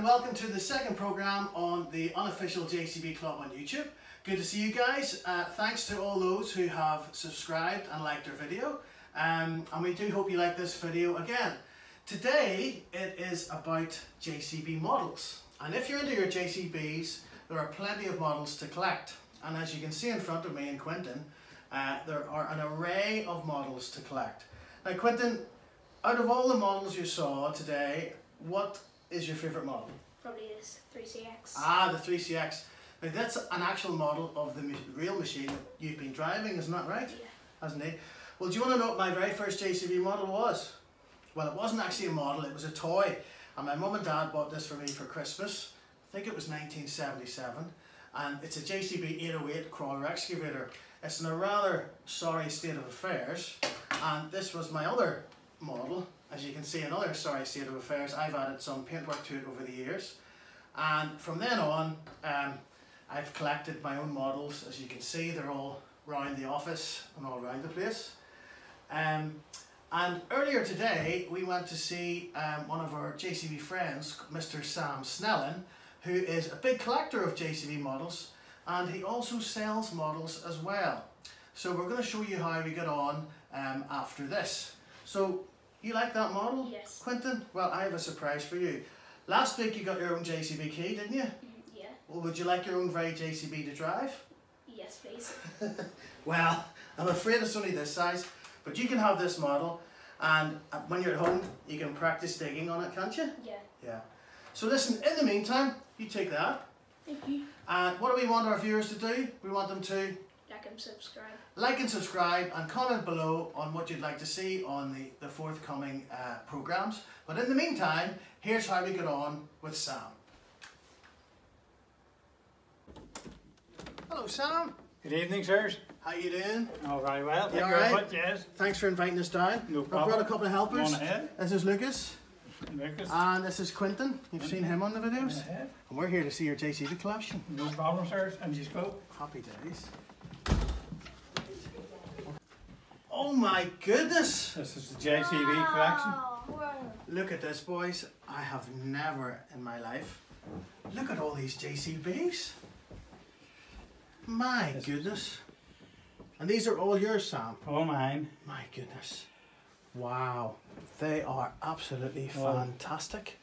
and welcome to the second program on the Unofficial JCB Club on YouTube. Good to see you guys. Thanks to all those who have subscribed and liked our video. And we do hope you like this video again. Today it is about JCB models. And if you're into your JCBs, there are plenty of models to collect. And as you can see in front of me and Quintin, there are an array of models to collect. Now Quintin, out of all the models you saw today, what is your favourite model? Probably this 3CX. Ah, the 3CX. Now that's an actual model of the real machine that you've been driving, isn't that right? Yeah. Hasn't it? Well, do you want to know what my very first JCB model was? Well, it wasn't actually a model, it was a toy. And my mum and dad bought this for me for Christmas. I think it was 1977. And it's a JCB 808 crawler excavator. It's in a rather sorry state of affairs. And this was my other model. As you can see, another sorry state of affairs. I've added some paintwork to it over the years. And from then on, I've collected my own models. As you can see, they're all around the office and all around the place. And earlier today, we went to see one of our JCB friends, Mr. Sam Snellins, who is a big collector of JCB models, and he also sells models as well. So we're going to show you how we get on after this. So, you like that model? Yes. Quintin? Well, I have a surprise for you. Last week you got your own JCB key, didn't you? Yeah. Well, would you like your own very JCB to drive? Yes, please. Well, I'm afraid it's only this size, but you can have this model, and when you're at home, you can practice digging on it, can't you? Yeah. Yeah. So listen, in the meantime, you take that. Thank you. And what do we want our viewers to do? We want them to like and subscribe. Like and subscribe, and comment below on what you'd like to see on the forthcoming programs. But in the meantime, here's how we get on with Sam. Hello, Sam. Good evening, sirs. How you doing? Oh, very well. Thank you very much. Yes. Thanks for inviting us down. No problem. I've brought a couple of helpers. Go on ahead. This is Lucas. Lucas. And this is Quintin. You've seen him on the videos. And we're here to see your JCB collection. No problem, sirs. And just go. Happy days. Oh my goodness! This is the JCB collection. Look at this, boys. I have never in my life. Look at all these JCBs. My goodness. And these are all yours, Sam? All mine. My goodness. Wow. They are absolutely fantastic.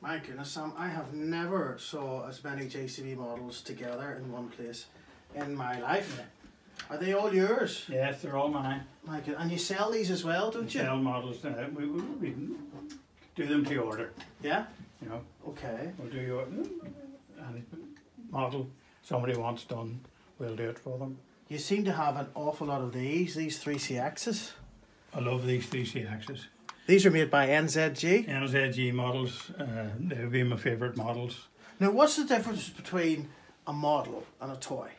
My goodness, Sam, I have never saw as many JCB models together in one place in my life. Yeah. Are they all yours? Yes, they're all mine. My goodness. And you sell these as well, don't you? Sell models. We do them to order. Yeah? You know. Okay. We'll do your any model somebody wants done, we'll do it for them. You seem to have an awful lot of these 3CXs. I love these 3CXs. These are made by NZG? NZG models, they would be my favourite models. Now what's the difference between a model and a toy?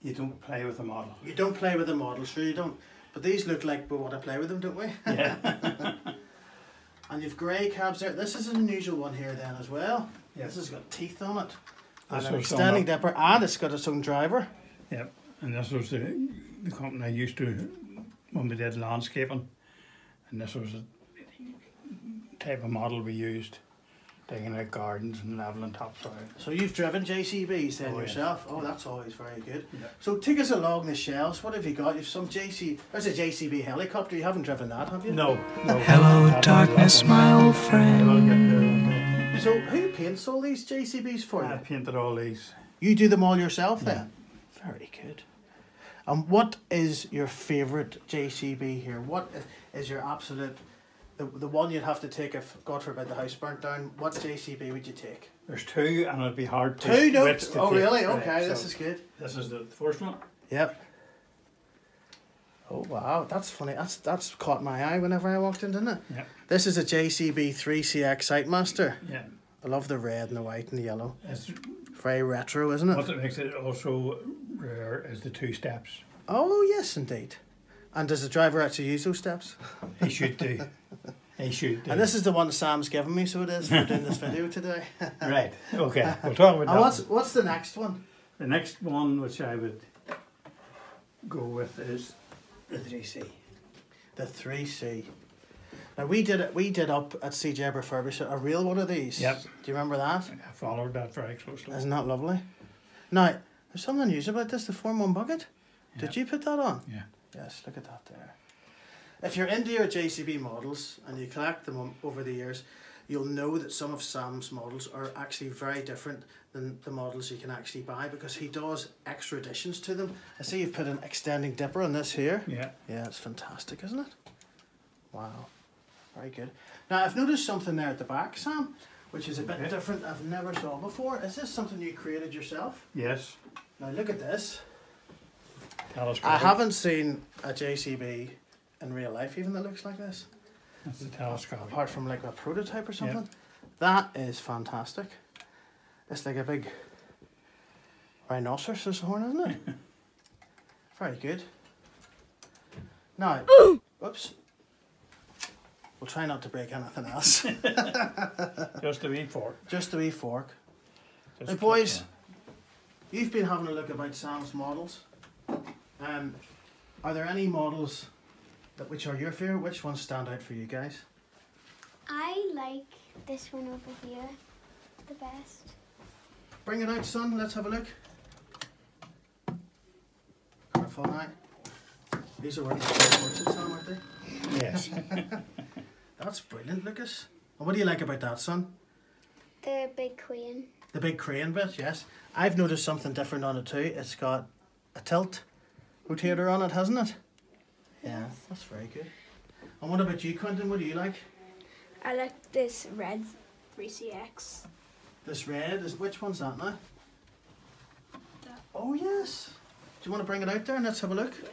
You don't play with a model. You don't play with a model, sure you don't. But these look like we want to play with them, don't we? Yeah. And you've grey cabs there. This is an unusual one here then as well. Yep. This has got teeth on it. And an extending dipper, and it's got its own driver. Yep. And this was the company I used to when we did landscaping. And this was the type of model we used, digging out gardens and levelling topsoil. So you've driven JCBs then yourself? Yes. Oh, that's always very good. Yeah. So take us along the shelves. What have you got? You've some there's a JCB helicopter. You haven't driven that, have you? No. No. Hello, darkness, my old friend. So who paints all these JCBs for you? I painted all these. You do them all yourself then? Very good. And what is your favourite JCB here? What is your absolute, the one you'd have to take if, God forbid, the house burnt down? What JCB would you take? There's two, and it'd be hard to Two notes? to Oh take. really? Right, Okay, so this is good. This is the first one. Yep. Oh wow, that's funny. That's caught my eye whenever I walked in, didn't it? Yep. This is a JCB 3CX Sightmaster. Yeah. I love the red and the white and the yellow. It's very retro, isn't it? What makes it also rare is the two steps. Oh yes, indeed. And does the driver actually use those steps? He should do. He should do. And this is the one Sam's given me, so it is, for doing this video today. Right, okay, we'll talk about that. And what's the next one? The next one which I would go with is the 3C. The 3C. Now we did up at CJ Refurbished a real one of these. Yep. Do you remember that? I followed that very closely. Isn't that lovely? Now, there's something unusual about this, the Form 1 bucket. Did you put that on? Yeah. Yes, look at that there. If you're into your JCB models and you collect them over the years, you'll know that some of Sam's models are actually very different than the models you can actually buy, because he does extra additions to them. I see you've put an extending dipper on this here. Yeah. Yeah, it's fantastic, isn't it? Wow. Very good. Now, I've noticed something there at the back, Sam, which is a bit different. I've never saw before. Is this something you created yourself? Yes. Now, look at this. Telescopic. I haven't seen a JCB in real life even that looks like this. That's the telescopic. Apart from like a prototype or something. Yep. That is fantastic. It's like a big rhinoceros horn, isn't it? Very good. Now, whoops. We'll try not to break anything else. Just a wee fork. Just a wee fork. Just Now, boys, you've been having a look about Sam's models. Are there any models which are your favourite? Which ones stand out for you guys? I like this one over here the best. Bring it out, son. Let's have a look. Careful now. These are worth a fortune, Sam, aren't they? Yes. That's brilliant, Lucas. And what do you like about that, son? The big queen. The big crane bit, yes. I've noticed something different on it too. It's got a tilt rotator on it, hasn't it? Yeah, that's very good. And what about you, Quintin? What do you like? I like this red 3CX. This red, which one's that now? That. Oh yes. Do you want to bring it out there and let's have a look? Yeah.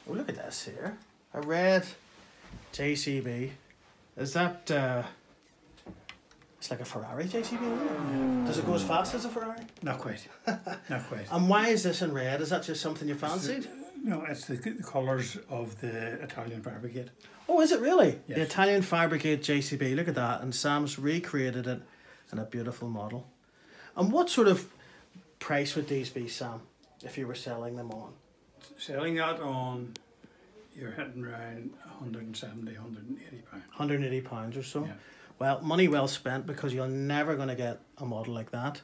Oh, look at this here. A red JCB. Is that, it's like a Ferrari JCB, isn't it? Does it go as fast as a Ferrari? Not quite. Not quite. And why is this in red? Is that just something you fancied? No, it's the colours of the Italian Fire Brigade. Oh, is it really? Yes. The Italian Fire Brigade JCB, look at that. And Sam's recreated it in a beautiful model. And what sort of price would these be, Sam, if you were selling them on? Selling that on, you're hitting around 170, 180 pounds. £180 or so? Yeah. Well, money well spent, because you're never going to get a model like that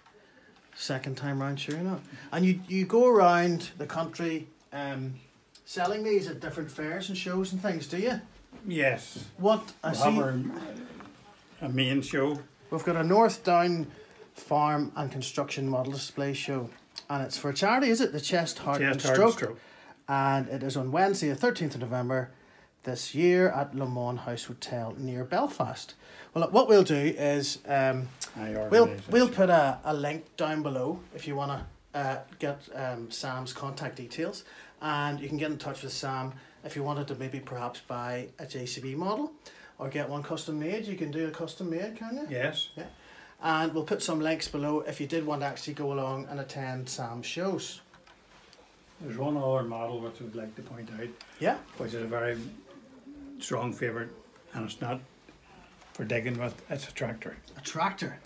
second time round, sure enough. And you go around the country selling these at different fairs and shows and things, do you? Yes. What I We'll see, have a main show. we've got a North Down Farm and Construction Model Display Show, and it's for charity, is it? The Chest, Heart and Chest, Heart Stroke. And it is on Wednesday, the 13th of November this year at Le Mans House Hotel near Belfast. Well, what we'll do is we'll put a link down below if you want to get Sam's contact details, and you can get in touch with Sam if you wanted to maybe perhaps buy a JCB model or get one custom made. You can do a custom made, can you? Yes. Yeah. And we'll put some links below if you did want to actually go along and attend Sam's shows. There's one other model which I'd like to point out, Yeah. which is a very strong favourite, and it's not for digging with, it's a tractor. A tractor.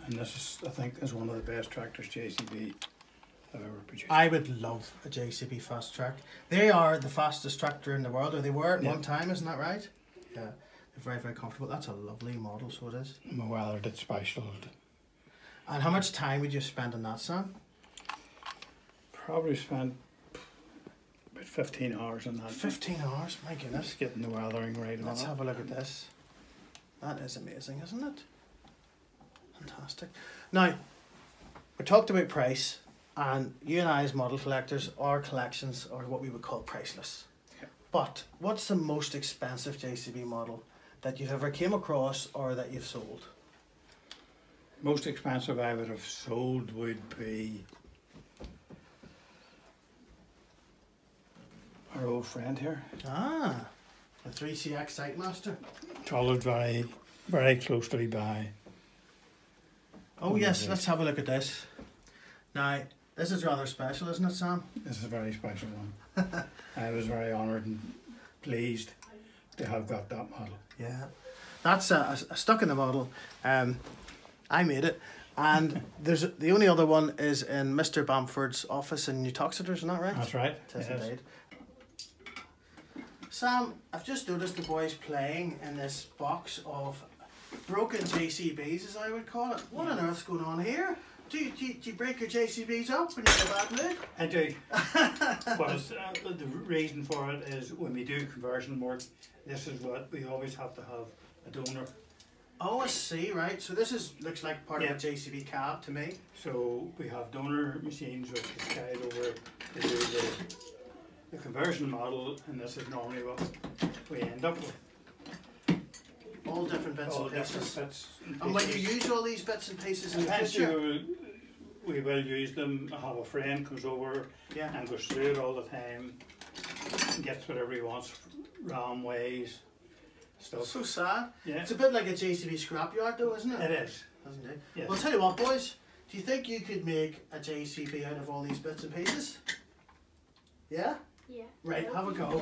And this is, I think, is one of the best tractors JCB have ever produced. I would love a JCB fast track. They are the fastest tractor in the world, or they were at one time, isn't that right? Yeah, they're very, very comfortable. That's a lovely model, so it is. My weathered, it's special. And how much time would you spend on that, Sam? Probably spent about 15 hours on that. 15 hours, my goodness. Just getting the weathering right on Let's it. have a look at this. That is amazing, isn't it? Fantastic. Now, we talked about price, and you and I as model collectors, our collections are what we would call priceless. Yeah. But what's the most expensive JCB model that you've ever came across or that you've sold? Most expensive I would have sold would be our old friend here. Ah, the 3CX Sightmaster. Followed very, very closely by. Oh yes, let's have a look at this. Now, this is rather special, isn't it, Sam? This is a very special one. I was very honoured and pleased to have got that model. Yeah, that's a stuck in the model. I made it, And there's the only other one is in Mr. Bamford's office in New Toxeter, isn't that right? That's right. It is Yes. indeed. Sam, I've just noticed the boys playing in this box of broken JCBs, as I would call it. What on earth's going on here? Do you break your JCBs up when you're in a bad mood? I do. But it's, the reason for it is when we do conversion work, this is what we always have to have a donor. Oh, I see, right. So this looks like part Yeah. of a JCB cab to me. So we have donor machines which is carried over to do the conversion model, and this is normally what we end up with. All different bits All and different pieces. bits and And will you pieces. use all these bits and pieces in the Eventually future? we will use them. I have a friend comes over Yeah. and goes through it all the time, gets whatever he wants, ram ways, stuff. So sad. Yeah, It's a bit like a JCB scrapyard though, isn't it? it is. Isn't it? Yes. Well, tell you what, boys. Do you think you could make a JCB out of all these bits and pieces? Yeah? Yeah. Right, have a go.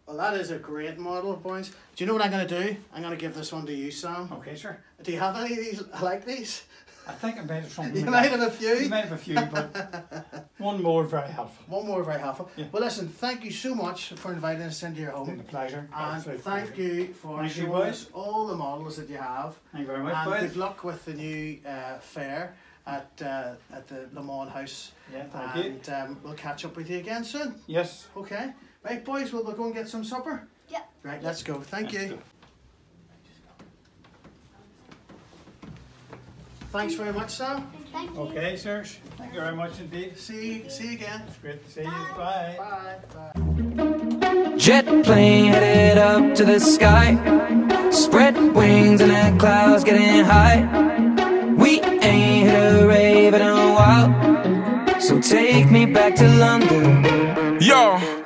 Well, that is a great model, boys. Do you know what I'm going to do? I'm going to give this one to you, Sam. Okay, sir. Do you have any of these like these? I think I might have something. You like might that. have a few. You might have a few, but one more very helpful. One more very helpful. Yeah. Well, listen, thank you so much for inviting us into your It's been home. a pleasure. And Absolute thank pleasure. you for Thank you, showing boys. us all the models that you have. Thank you very much, And boys. good luck with the new fair at the Le Mans House. Yeah, thank you. And we'll catch up with you again soon. Yes. Okay. Right, boys, we'll go and get some supper. Yeah. Right, let's go. Thank Let's you. go. Thanks very much, Sam. Thank you. Okay, sirs. Thank you very much indeed. See you again. It's great to see you. Bye. Bye. Bye. Jet plane headed up to the sky, spread wings and the clouds getting high. We ain't hit a rave in a while, so take me back to London. Yo.